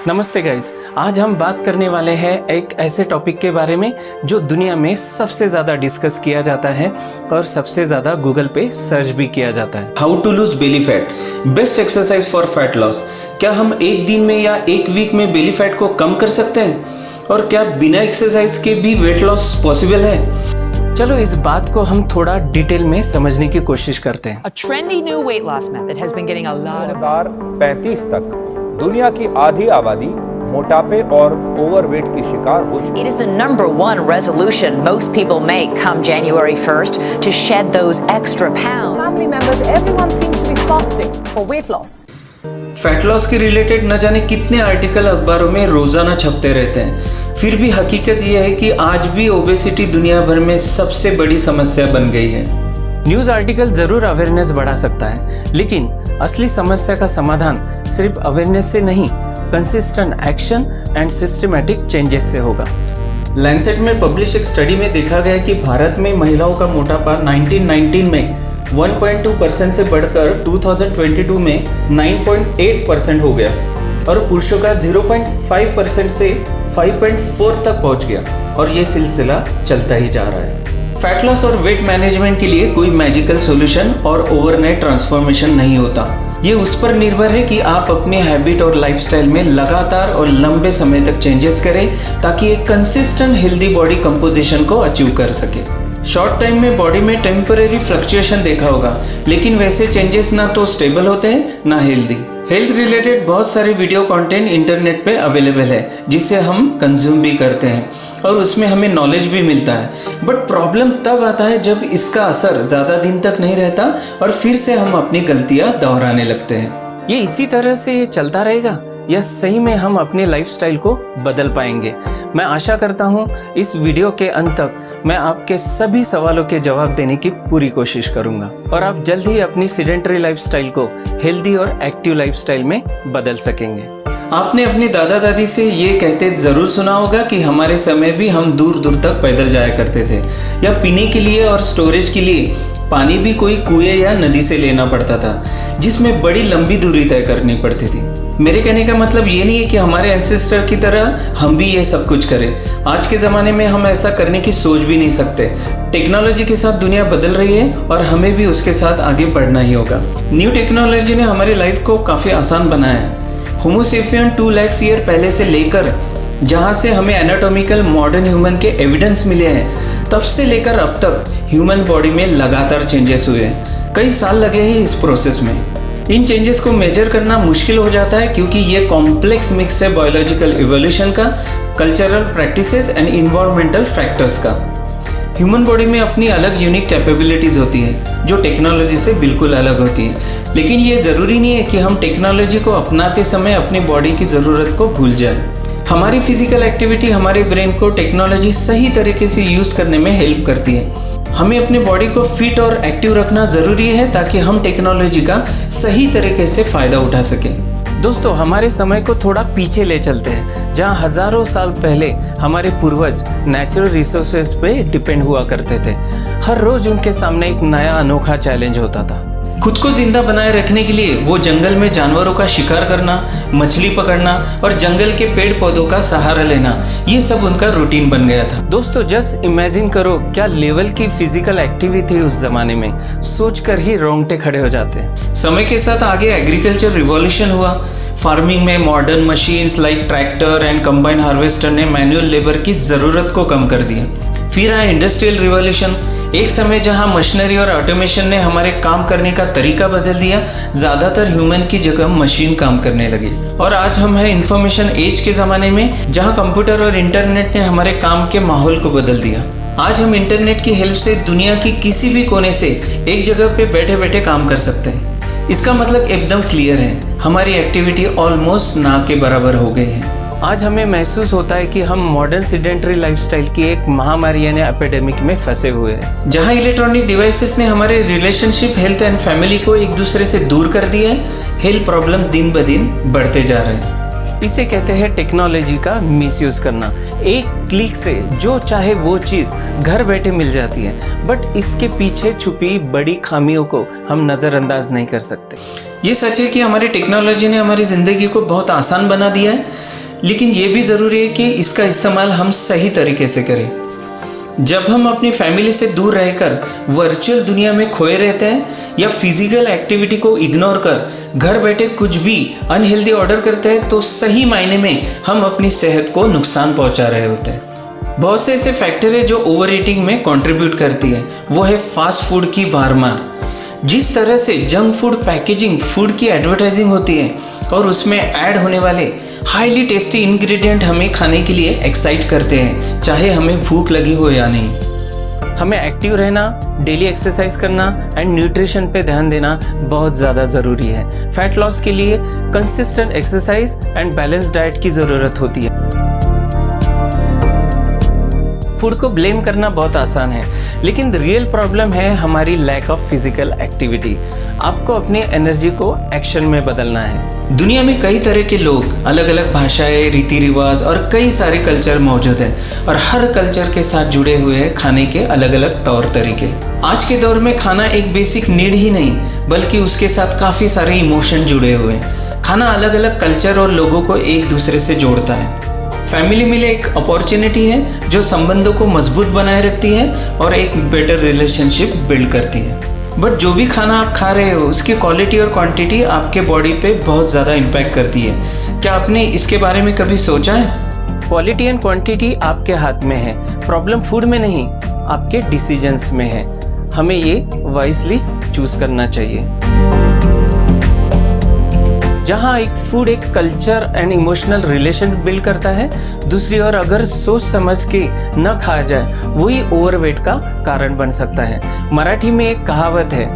नमस्ते गाइस, आज हम बात करने वाले हैं एक ऐसे टॉपिक के बारे में जो दुनिया में सबसे ज़्यादा डिस्कस किया जाता है और सबसे ज़्यादा गूगल पे सर्च भी किया जाता है। How to lose belly fat, best exercise for fat loss. क्या हम एक दिन में या एक वीक में बेली फैट को कम कर सकते हैं? और क्या बिना एक्सरसाइज के भी वेट लॉस पॉसिबल है? चलो इस बात को हम थोड़ा डिटेल में समझने की कोशिश करते हैं। A trendy new weight loss method has been getting a lot of 2035 तक दुनिया की आधी आबादी मोटापे और ओवरवेट की शिकार हो चुकी है। It is the number one resolution most people make come January 1st to shed those extra pounds. Family members, everyone seems to be fasting for weight loss. Fat loss के रिलेटेड न जाने कितने article अखबारों में रोजाना छपते रहते हैं, फिर भी हकीकत यह है कि आज भी ओबेसिटी दुनिया भर में सबसे बड़ी समस्या बन गई है। न्यूज़ आर्टिकल ज़रूर अवेयरनेस बढ़ा सकता है, लेकिन असली समस्या का समाधान सिर्फ अवेयरनेस से नहीं, consistent action and systematic changes से होगा। लैंसेट में पब्लिश एक स्टडी में देखा गया कि भारत में महिलाओं का मोटापा 1919 में 1.2% से बढ़कर 2022 में 9.8% हो गया और पुरुषों का 0.5% से 5.4 तक पहुंच गया और ये सिलसिला चलता ही जा रहा है। फैट लॉस और वेट मैनेजमेंट के लिए कोई मैजिकल सॉल्यूशन और ओवरनाइट ट्रांसफॉर्मेशन नहीं होता। ये उस पर निर्भर है कि आप अपने हैबिट और लाइफस्टाइल में लगातार और लंबे समय तक चेंजेस करें ताकि एक कंसिस्टेंट हेल्दी बॉडी कंपोजिशन को अचीव कर सके। शॉर्ट टाइम में बॉडी में टेम्परेरी फ्लक्चुएशन देखा होगा, लेकिन वैसे चेंजेस ना तो स्टेबल होते हैं ना हेल्दी। हेल्थ रिलेटेड बहुत सारे वीडियो कंटेंट इंटरनेट पे अवेलेबल है जिसे हम कंज्यूम भी करते हैं और उसमें हमें नॉलेज भी मिलता है, बट प्रॉब्लम तब आता है जब इसका असर ज़्यादा दिन तक नहीं रहता और फिर से हम अपनी गलतियाँ दोहराने लगते हैं। ये इसी तरह से चलता रहेगा या सही में हम अपने लाइफस्टाइल को बदल पाएंगे? मैं आशा करता हूँ इस वीडियो के अंत तक मैं आपके सभी सवालों के जवाब देने की पूरी कोशिश करूँगा और आप जल्द ही अपनी सेडेंटरी लाइफस्टाइल को हेल्दी और एक्टिव लाइफस्टाइल में बदल सकेंगे। आपने अपने दादा दादी से ये कहते ज़रूर सुना होगा कि हमारे समय भी हम दूर दूर तक पैदल जाया करते थे या पीने के लिए और स्टोरेज के लिए पानी भी कोई कुएं या नदी से लेना पड़ता था जिसमें बड़ी लंबी दूरी तय करनी पड़ती थी। मेरे कहने का मतलब ये नहीं है कि हमारे एंसेस्टर की तरह हम भी ये सब कुछ करें। आज के ज़माने में हम ऐसा करने की सोच भी नहीं सकते। टेक्नोलॉजी के साथ दुनिया बदल रही है और हमें भी उसके साथ आगे बढ़ना ही होगा। न्यू टेक्नोलॉजी ने हमारी लाइफ को काफ़ी आसान बनाया है। होमो सेपियन 2 लाख ईयर पहले से लेकर जहाँ से हमें एनाटॉमिकल मॉडर्न ह्यूमन के एविडेंस मिले हैं, तब से लेकर अब तक ह्यूमन बॉडी में लगातार चेंजेस हुए हैं। कई साल लगे हैं इस प्रोसेस में। इन चेंजेस को मेजर करना मुश्किल हो जाता है क्योंकि ये कॉम्प्लेक्स मिक्स है बायोलॉजिकल इवोल्यूशन का, cultural practices and environmental factors का। ह्यूमन बॉडी में अपनी अलग यूनिक कैपेबिलिटीज़ होती हैं जो टेक्नोलॉजी से बिल्कुल अलग होती हैं, लेकिन ये ज़रूरी नहीं है कि हम टेक्नोलॉजी को अपनाते समय अपनी बॉडी की ज़रूरत को भूल जाएं। हमारी फिजिकल एक्टिविटी हमारे ब्रेन को टेक्नोलॉजी सही तरीके से यूज़ करने में हेल्प करती है। हमें अपनी बॉडी को फिट और एक्टिव रखना ज़रूरी है ताकि हम टेक्नोलॉजी का सही तरीके से फ़ायदा उठा सकें। दोस्तों, हमारे समय को थोड़ा पीछे ले चलते हैं, जहाँ हज़ारों साल पहले हमारे पूर्वज नेचुरल रिसोर्सेज पे डिपेंड हुआ करते थे। हर रोज़ उनके सामने एक नया अनोखा चैलेंज होता था। खुद को जिंदा बनाए रखने के लिए वो जंगल में जानवरों का शिकार करना, मछली पकड़ना और जंगल के पेड़ पौधों का सहारा लेना, ये सब उनका रूटीन बन गया था। दोस्तों, जस्ट इमेजिन करो क्या लेवल की फिजिकल एक्टिविटी थी उस जमाने में, सोचकर ही रोंगटे खड़े हो जाते हैं। समय के साथ आगे एग्रीकल्चर रिवॉल्यूशन हुआ। फार्मिंग में modern machines like tractor and combine harvester ने मैनुअल लेबर की ज़रूरत को कम कर दिया। फिर आया इंडस्ट्रियल रिवॉल्यूशन, एक समय जहां मशीनरी और ऑटोमेशन ने हमारे काम करने का तरीका बदल दिया। ज़्यादातर ह्यूमन की जगह मशीन काम करने लगी और आज हम हैं इंफॉर्मेशन एज के ज़माने में जहां कंप्यूटर और इंटरनेट ने हमारे काम के माहौल को बदल दिया। आज हम इंटरनेट की हेल्प से दुनिया की किसी भी कोने से एक जगह पे बैठे बैठे काम कर सकते हैं। इसका मतलब एकदम क्लियर है, हमारी एक्टिविटी ऑलमोस्ट ना के बराबर हो गई है। आज हमें महसूस होता है कि हम मॉडर्न सेडेंटरी लाइफस्टाइल की एक महामारी यानी एपिडेमिक में फंसे हुए हैं, जहां इलेक्ट्रॉनिक डिवाइसेस ने हमारे रिलेशनशिप, हेल्थ एंड फैमिली को एक दूसरे से दूर कर दिया है। हेल्थ प्रॉब्लम दिन ब दिन बढ़ते जा रहे हैं। इसे कहते हैं टेक्नोलॉजी का मिसयूज करना। एक क्लिक से जो चाहे वो चीज़ घर बैठे मिल जाती है, बट इसके पीछे छुपी बड़ी खामियों को हम नज़रअंदाज नहीं कर सकते। ये सच है कि हमारी टेक्नोलॉजी ने हमारी ज़िंदगी को बहुत आसान बना दिया है, लेकिन ये भी ज़रूरी है कि इसका इस्तेमाल हम सही तरीके से करें। जब हम अपनी फैमिली से दूर रहकर वर्चुअल दुनिया में खोए रहते हैं या फिजिकल एक्टिविटी को इग्नोर कर घर बैठे कुछ भी अनहेल्दी ऑर्डर करते हैं तो सही मायने में हम अपनी सेहत को नुकसान पहुंचा रहे होते हैं। बहुत से ऐसे फैक्टर है जो ओवर ईटिंग में कंट्रीब्यूट करती है, वो है फास्ट फूड की भरमार। जिस तरह से जंक फूड पैकेजिंग, फूड की एडवर्टाइजिंग होती है और उसमें ऐड होने वाले हाईली टेस्टी इंग्रेडिएंट हमें खाने के लिए एक्साइट करते हैं, चाहे हमें भूख लगी हो या नहीं। हमें एक्टिव रहना, डेली एक्सरसाइज करना एंड न्यूट्रिशन पे ध्यान देना बहुत ज़्यादा ज़रूरी है। फैट लॉस के लिए consistent exercise and balance diet की ज़रूरत होती है। फूड को ब्लेम करना बहुत आसान है, लेकिन रियल प्रॉब्लम है हमारी लैक ऑफ फिजिकल एक्टिविटी। आपको अपनी एनर्जी को एक्शन में बदलना है। दुनिया में कई तरह के लोग, अलग अलग भाषाएं, रीति रिवाज और कई सारे कल्चर मौजूद हैं और हर कल्चर के साथ जुड़े हुए हैं खाने के अलग अलग तौर तरीके। आज के दौर में खाना एक बेसिक नीड ही नहीं, बल्कि उसके साथ काफ़ी सारे इमोशन जुड़े हुए हैं। खाना अलग अलग कल्चर और लोगों को एक दूसरे से जोड़ता है। फैमिली मील एक अपॉर्चुनिटी है जो संबंधों को मजबूत बनाए रखती है और एक बेटर रिलेशनशिप बिल्ड करती है। बट जो भी खाना आप खा रहे हो उसकी क्वालिटी और क्वांटिटी आपके बॉडी पे बहुत ज़्यादा इम्पैक्ट करती है। क्या आपने इसके बारे में कभी सोचा है? क्वालिटी एंड क्वांटिटी आपके हाथ में है, प्रॉब्लम फूड में नहीं, आपके डिसीजंस में है। हमें ये वाइजली चूज करना चाहिए। जहाँ एक फूड एक culture and emotional relation build करता है, दूसरी ओर अगर सोच समझ के न खाया जाए वही ओवरवेट का कारण बन सकता है। मराठी में एक कहावत है,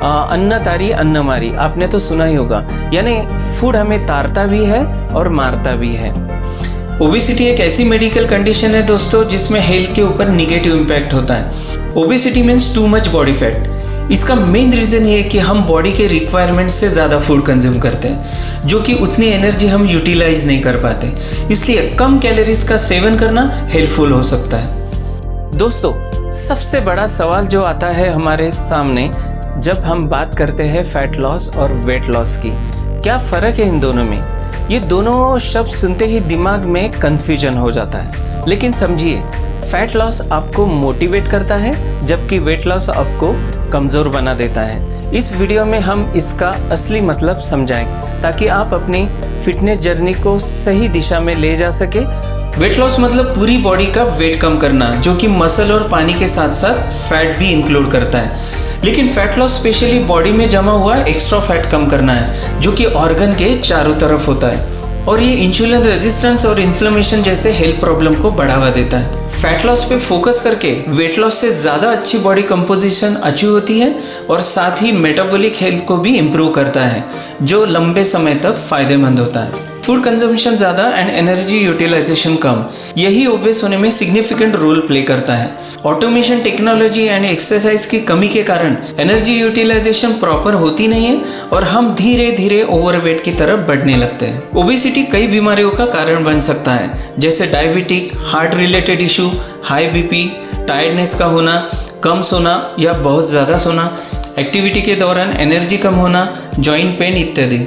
अन्न तारी अन्न मारी, आपने तो सुना ही होगा। यानी फूड हमें तारता भी है और मारता भी है। ओबेसिटी एक ऐसी मेडिकल कंडीशन है दोस्तों जिसमें हेल्थ के ऊपर निगेटिव इम्पैक्ट होता है। Obesity means too much body fat. इसका मेन रीज़न ये है कि हम बॉडी के रिक्वायरमेंट से ज़्यादा फूड कंज्यूम करते हैं, जो कि उतनी एनर्जी हम यूटिलाइज नहीं कर पाते। इसलिए कम कैलोरीज का सेवन करना हेल्पफुल हो सकता है। दोस्तों, सबसे बड़ा सवाल जो आता है हमारे सामने जब हम बात करते हैं फैट लॉस और वेट लॉस की, क्या फ़र्क है इन दोनों में? ये दोनों शब्द सुनते ही दिमाग में कन्फ्यूजन हो जाता है। लेकिन समझिए, फैट लॉस आपको मोटिवेट करता है जबकि वेट लॉस आपको कमज़ोर बना देता है। इस वीडियो में हम इसका असली मतलब समझाएंगे ताकि आप अपनी फिटनेस जर्नी को सही दिशा में ले जा सके। वेट लॉस मतलब पूरी बॉडी का वेट कम करना, जो कि मसल और पानी के साथ साथ फैट भी इंक्लूड करता है। लेकिन फैट लॉस स्पेशली बॉडी में जमा हुआ एक्स्ट्रा फैट कम करना है, जो कि ऑर्गन के चारों तरफ होता है और ये इंसुलिन रेजिस्टेंस और इन्फ्लेमेशन जैसे हेल्थ प्रॉब्लम को बढ़ावा देता है। फैट लॉस पे फोकस करके वेट लॉस से ज़्यादा अच्छी बॉडी कंपोजिशन अचीव होती है और साथ ही मेटाबॉलिक हेल्थ को भी इम्प्रूव करता है, जो लंबे समय तक फायदेमंद होता है। फूड कंजम्पशन ज़्यादा एंड एनर्जी यूटिलाइजेशन कम, यही ओबेस होने में सिग्निफिकेंट रोल प्ले करता है। ऑटोमेशन, टेक्नोलॉजी एंड एक्सरसाइज की कमी के कारण एनर्जी यूटिलाइजेशन प्रॉपर होती नहीं है और हम धीरे धीरे ओवरवेट की तरफ बढ़ने लगते हैं। ओबेसिटी कई बीमारियों का कारण बन सकता है, जैसे diabetic, heart related issue, high BP, tiredness का होना, कम सोना या बहुत ज़्यादा सोना, एक्टिविटी के दौरान एनर्जी कम होना, जॉइंट पेन इत्यादि।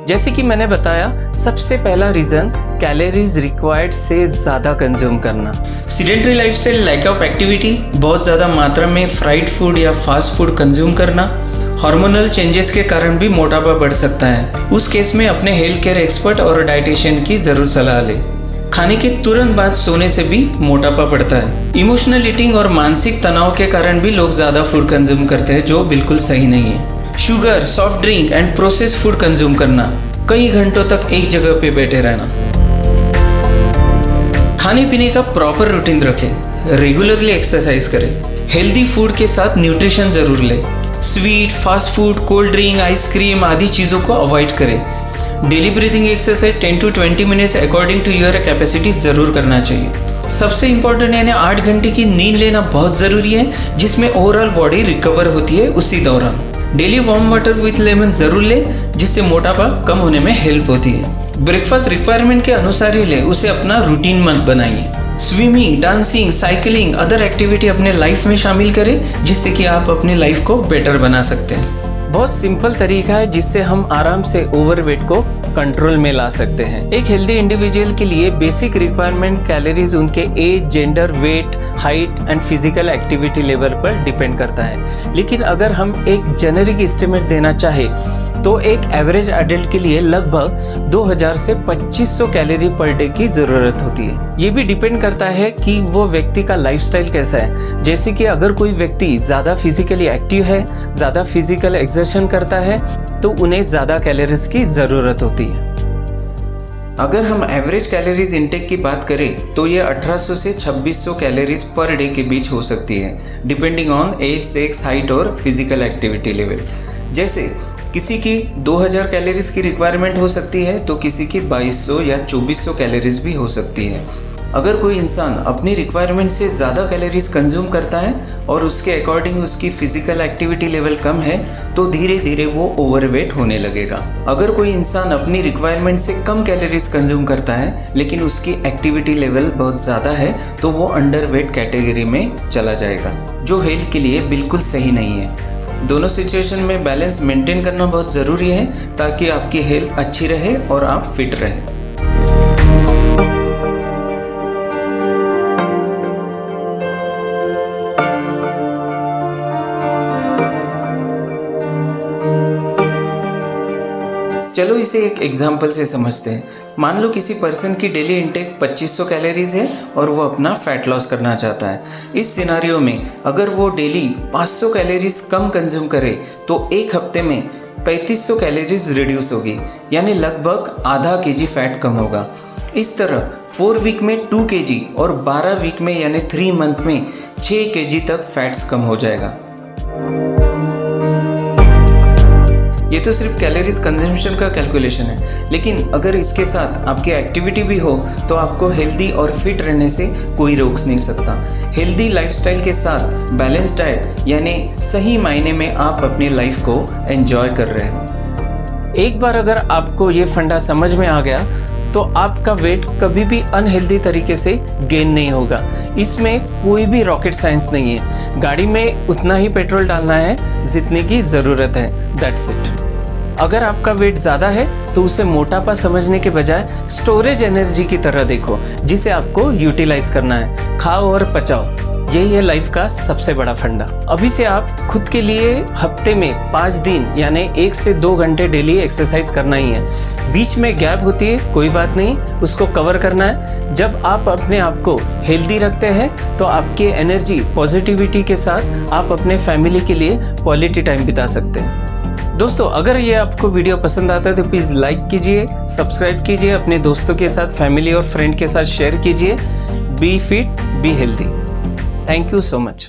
जैसे कि मैंने बताया, सबसे पहला रीज़न कैलोरीज रिक्वायर्ड से ज़्यादा कंज्यूम करना। Sedentary lifestyle, lack of activity, बहुत ज़्यादा मात्रा में फ्राइड फूड या फास्ट फूड कंज्यूम करना, हार्मोनल चेंजेस के कारण भी मोटापा बढ़ सकता है। उस केस में अपने हेल्थ केयर एक्सपर्ट और डाइटिशियन की ज़रूर सलाह लें। खाने के तुरंत बाद सोने से भी मोटापा बढ़ता है। इमोशनल ईटिंग और मानसिक तनाव के कारण भी लोग ज़्यादा फूड कंज्यूम करते हैं, जो बिल्कुल सही नहीं है। Sugar, soft drink and processed food consume करना, कई घंटों तक एक जगह पे बैठे रहना। खाने पीने का प्रॉपर रूटीन रखें, रेगुलरली एक्सरसाइज करें, हेल्दी फूड के साथ न्यूट्रिशन जरूर लें। Sweet, fast food, cold drink, ice cream आदि चीज़ों को अवॉइड करें। Daily breathing exercise 10 to 20 minutes according to your capacity ज़रूर करना चाहिए। सबसे इम्पोर्टेंट यानी 8 घंटे की नींद लेना बहुत ज़रूरी है, जिसमें ओवरऑल बॉडी रिकवर होती है उसी दौरान। Daily warm water with lemon ज़रूर ले, जिससे मोटापा कम होने में हेल्प होती है। ब्रेकफास्ट रिक्वायरमेंट के अनुसार ही ले, उसे अपना रूटीन मत बनाइए। Swimming, dancing, cycling, other activity अपने लाइफ में शामिल करें, जिससे कि आप अपनी लाइफ को बेटर बना सकते हैं। बहुत सिंपल तरीका है जिससे हम आराम से ओवरवेट को कंट्रोल में ला सकते हैं। एक हेल्दी इंडिविजुअल के लिए बेसिक रिक्वायरमेंट कैलोरीज उनके age, gender, weight, height and physical activity level पर डिपेंड करता है। लेकिन अगर हम एक जेनेरिक एस्टिमेट देना चाहे तो एक एवरेज एडल्ट के लिए लगभग 2000 से 2500 कैलोरी पर डे की ज़रूरत होती है। ये भी डिपेंड करता है कि वो व्यक्ति का लाइफस्टाइल कैसा है। जैसे कि अगर कोई व्यक्ति ज़्यादा फिजिकली एक्टिव है, ज़्यादा फिजिकल एक्सर्शन करता है, तो उन्हें ज़्यादा कैलोरीज की ज़रूरत होती है। अगर हम एवरेज कैलोरीज इंटेक की बात करें तो ये 1800 से 2600 कैलोरीज पर डे के बीच हो सकती है, depending on age, sex, height और फिजिकल एक्टिविटी लेवल। जैसे किसी की 2000 कैलोरीज की रिक्वायरमेंट हो सकती है तो किसी की 2200 या 2400 कैलोरीज भी हो सकती है। अगर कोई इंसान अपनी रिक्वायरमेंट से ज़्यादा कैलोरीज कंज्यूम करता है और उसके अकॉर्डिंग उसकी फिजिकल एक्टिविटी लेवल कम है तो धीरे धीरे वो ओवरवेट होने लगेगा। अगर कोई इंसान अपनी रिक्वायरमेंट से कम कैलोरीज कंज्यूम करता है लेकिन उसकी एक्टिविटी लेवल बहुत ज़्यादा है तो वो अंडरवेट कैटेगरी में चला जाएगा, जो हेल्थ के लिए बिल्कुल सही नहीं है। दोनों सिचुएशन में बैलेंस मेंटेन करना बहुत ज़रूरी है ताकि आपकी हेल्थ अच्छी रहे और आप फिट रहें। चलो इसे एक एग्जाम्पल से समझते हैं। मान लो किसी पर्सन की डेली इंटेक 2500 कैलोरीज है और वो अपना फैट लॉस करना चाहता है। इस सिनारियो में अगर वो डेली 500 कैलोरीज कम कंज्यूम करे तो एक हफ्ते में 3500 कैलोरीज रिड्यूस होगी, यानी लगभग आधा केजी फैट कम होगा। इस तरह 4 वीक में 2 केजी और 12 वीक में यानी 3 मंथ में 6 केजी तक फैट्स कम हो जाएगा। ये तो सिर्फ कैलोरीज कंजम्पशन का कैलकुलेशन है, लेकिन अगर इसके साथ आपकी एक्टिविटी भी हो तो आपको हेल्दी और फिट रहने से कोई रोक नहीं सकता। हेल्दी लाइफस्टाइल के साथ बैलेंस डाइट यानी सही मायने में आप अपनी लाइफ को एंजॉय कर रहे हो। एक बार अगर आपको ये फंडा समझ में आ गया तो आपका वेट कभी भी अनहेल्दी तरीके से गेन नहीं होगा। इसमें कोई भी रॉकेट साइंस नहीं है। गाड़ी में उतना ही पेट्रोल डालना है जितने की ज़रूरत है, दैट्स इट। अगर आपका वेट ज़्यादा है तो उसे मोटापा समझने के बजाय स्टोरेज एनर्जी की तरह देखो, जिसे आपको यूटिलाइज करना है। खाओ और पचाओ, यही है लाइफ का सबसे बड़ा फंडा। अभी से आप खुद के लिए हफ्ते में 5 दिन यानी 1 से 2 घंटे डेली एक्सरसाइज करना ही है। बीच में गैप होती है, कोई बात नहीं, उसको कवर करना है। जब आप अपने आप को हेल्दी रखते हैं तो आपकी एनर्जी, पॉजिटिविटी के साथ आप अपने फैमिली के लिए क्वालिटी टाइम बिता सकते हैं। दोस्तों, अगर ये आपको वीडियो पसंद आता है तो प्लीज़ लाइक कीजिए, सब्सक्राइब कीजिए, अपने दोस्तों के साथ, फैमिली और फ्रेंड के साथ शेयर कीजिए। Be fit, be healthy. Thank you so much.